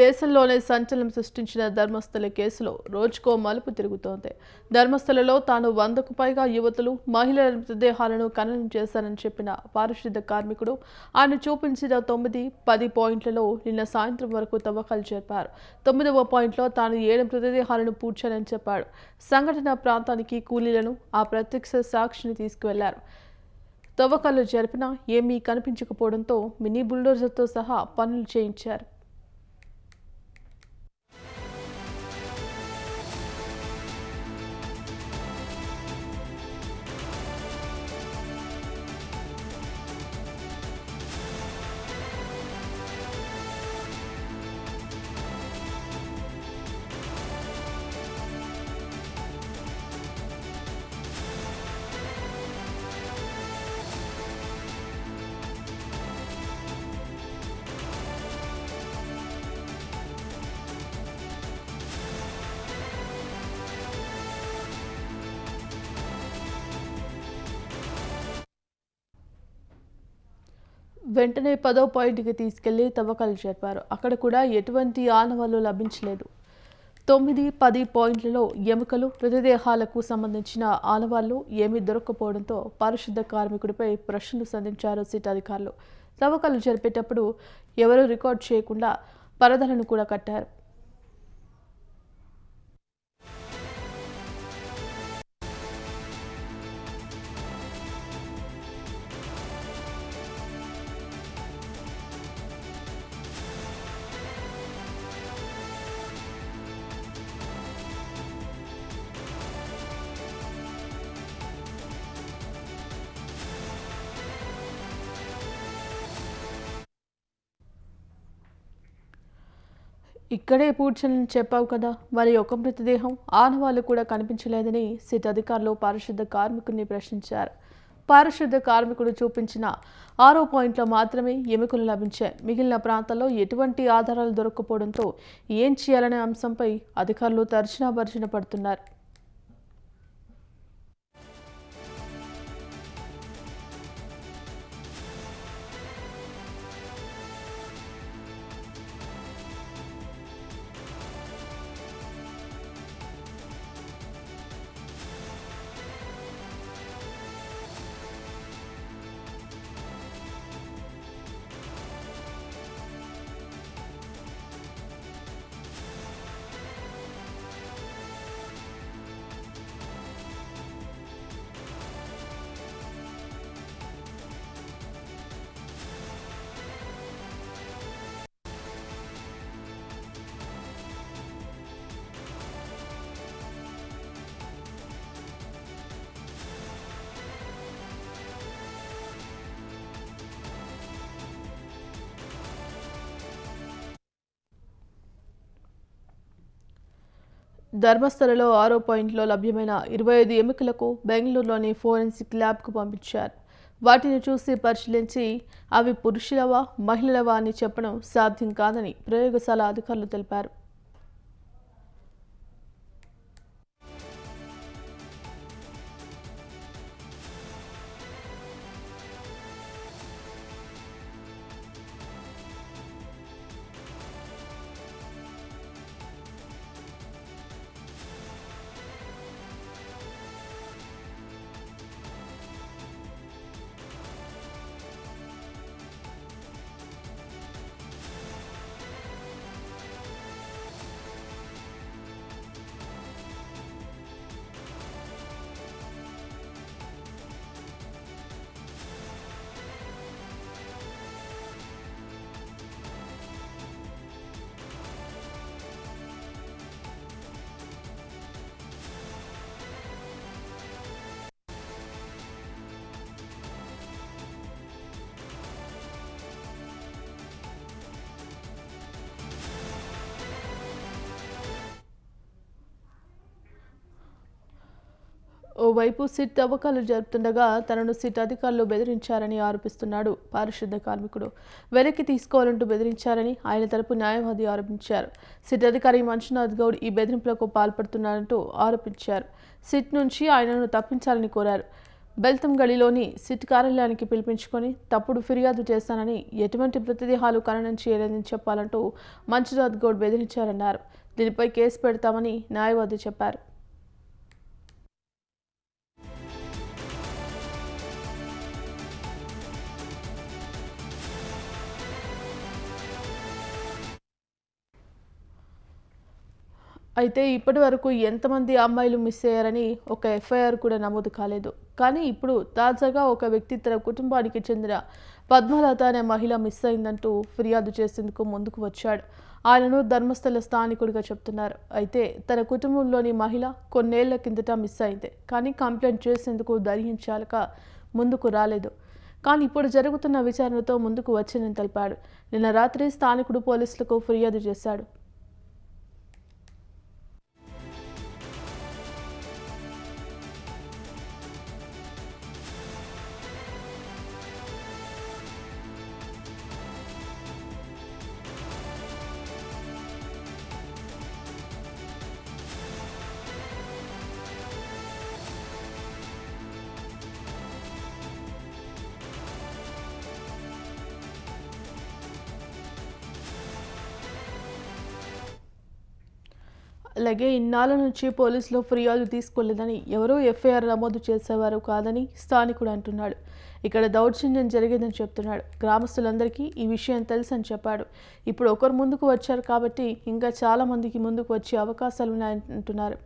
దేశంలోనే సంచలనం సృష్టించిన ధర్మస్థల కేసులో రోజుకో మలుపు తిరుగుతోంది. ధర్మస్థలలో తాను 100కు పైగా యువతులు, మహిళల మృతదేహాలను ఖననం చేశారని చెప్పిన పారిశుద్ధ కార్మికుడు ఆయన చూపించిన 9, 10 పాయింట్లలో నిన్న సాయంత్రం వరకు తవ్వకాలు జరిపారు. 9వ పాయింట్లో తాను 7 మృతదేహాలను పూడ్చానని చెప్పాడు. సంఘటన ప్రాంతానికి కూలీలను, ఆ ప్రత్యక్ష సాక్షిని తీసుకువెళ్లారు. తవ్వకాలు జరిపినా ఏమీ కనిపించకపోవడంతో మినీ బుల్డోజర్తో సహా పనులు చేయించారు. వెంటనే 10వ పాయింట్‌కి తీసుకెళ్లి తవ్వకాలు జరిపారు. అక్కడ కూడా ఎటువంటి ఆనవాళ్లు లభించలేదు. 9, 10 పాయింట్లలో ఎముకలు, మృతదేహాలకు సంబంధించిన ఆనవాళ్లు ఏమీ దొరక్కపోవడంతో పారిశుద్ధ కార్మికుడిపై ప్రశ్నలు సంధించారు సిట్ అధికారులు. తవ్వకాలు జరిపేటప్పుడు ఎవరూ రికార్డు చేయకుండా పరదలను కూడా కట్టారు. ఇక్కడే పూడ్చాలని చెప్పావు కదా, మరి ఒక మృతదేహం, ఆనవాళ్లు కూడా కనిపించలేదని సిట్ అధికారులు పారిశుద్ధ కార్మికుడిని ప్రశ్నించారు. పారిశుద్ధ కార్మికుడు చూపించిన 6వ పాయింట్లో మాత్రమే ఎముకలు లభించాయి. మిగిలిన ప్రాంతాల్లో ఎటువంటి ఆధారాలు దొరక్కపోవడంతో ఏం చేయాలనే అంశంపై అధికారులు తర్జన భర్జన పడుతున్నారు. ధర్మస్థలలో 6వ పాయింట్లో లభ్యమైన 25 ఎముకలకు బెంగళూరులోని ఫోరెన్సిక్ ల్యాబ్కు పంపించారు. వాటిని చూసి పరిశీలించి అవి పురుషులవా, మహిళలవా అని చెప్పడం సాధ్యం కాదని ప్రయోగశాల అధికారులు తెలిపారు. ఓవైపు సిట్ తవ్వకాలు జరుపుతుండగా తనను సిట్ అధికారులు బెదిరించారని ఆరోపిస్తున్నాడు పారిశుద్ధ కార్మికుడు. వెనక్కి తీసుకోవాలంటూ బెదిరించారని ఆయన తరపు న్యాయవాది ఆరోపించారు. సిట్ అధికారి మంజునాథ్ గౌడ్ ఈ బెదిరింపులకు పాల్పడుతున్నారంటూ ఆరోపించారు. సిట్ నుంచి ఆయనను తప్పించాలని కోరారు. బెల్తంగడిలోని సిట్ కార్యాలయానికి పిలిపించుకొని తప్పుడు ఫిర్యాదు చేశానని, ఎటువంటి మృతదేహాలు ఖననం చేయలేదని చెప్పాలంటూ మంజునాథ్ గౌడ్ బెదిరించారన్నారు. దీనిపై కేసు పెడతామని న్యాయవాది చెప్పారు. అయితే ఇప్పటి వరకు ఎంతమంది అమ్మాయిలు మిస్ అయ్యారని ఒక ఎఫ్ఐఆర్ కూడా నమోదు కాలేదు. కానీ ఇప్పుడు తాజాగా ఒక వ్యక్తి తన కుటుంబానికి చెందిన పద్మలత అనే మహిళ మిస్ అయిందంటూ ఫిర్యాదు చేసేందుకు ముందుకు వచ్చాడు. ఆయనను ధర్మస్థల స్థానికుడిగా చెప్తున్నారు. అయితే తన కుటుంబంలోని మహిళ కొన్నేళ్ల కిందట మిస్ అయింది. కానీ కంప్లైంట్ చేసేందుకు ధైర్యం చాలక ముందుకు రాలేదు. కానీ ఇప్పుడు జరుగుతున్న విచారణతో ముందుకు వచ్చిందని తెలిపాడు. నిన్న రాత్రి స్థానికుడు పోలీసులకు ఫిర్యాదు చేశాడు. అలాగే ఇన్నాళ్ల నుంచి పోలీసులు ఫిర్యాదు తీసుకోలేదని, ఎవరూ ఎఫ్ఐఆర్ నమోదు చేసేవారు కాదని స్థానికుడు అంటున్నాడు. ఇక్కడ దౌర్జన్యం జరిగిందని చెప్తున్నాడు. గ్రామస్తులందరికీ ఈ విషయం తెలుసని చెప్పాడు. ఇప్పుడు ఒకరు ముందుకు వచ్చారు కాబట్టి ఇంకా చాలా మందికి ముందుకు వచ్చే అవకాశాలున్నాయంటున్నారు.